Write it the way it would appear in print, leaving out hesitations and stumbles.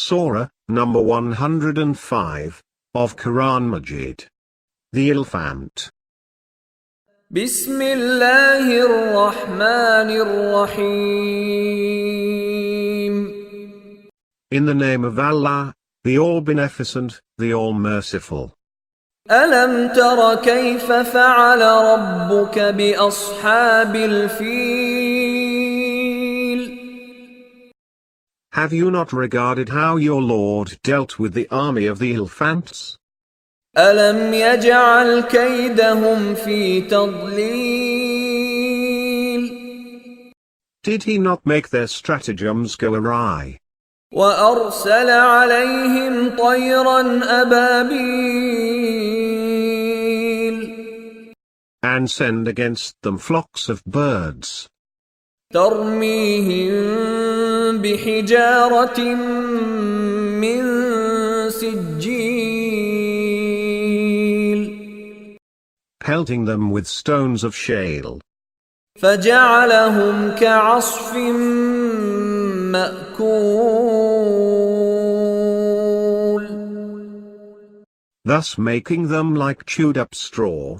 Surah, number 105, of Quran Majeed. The Elephant. بسم الله الرحمن الرحيم. In the name of Allah, the All-Beneficent, the All-Merciful. ألم تر كيف فعل ربك بأصحاب الفيل؟ Have you not regarded how your Lord dealt with the army of the elephants? ألم يجعل كيدهم في تضليل؟ Did he not make their stratagems go awry? وأرسل عليهم طيرا أبابيل And send against them flocks of birds, ترميهم بحجارة من سجيل pelting them with stones of shale, فجعلهم كعصف مأكول. thus making them like chewed up straw.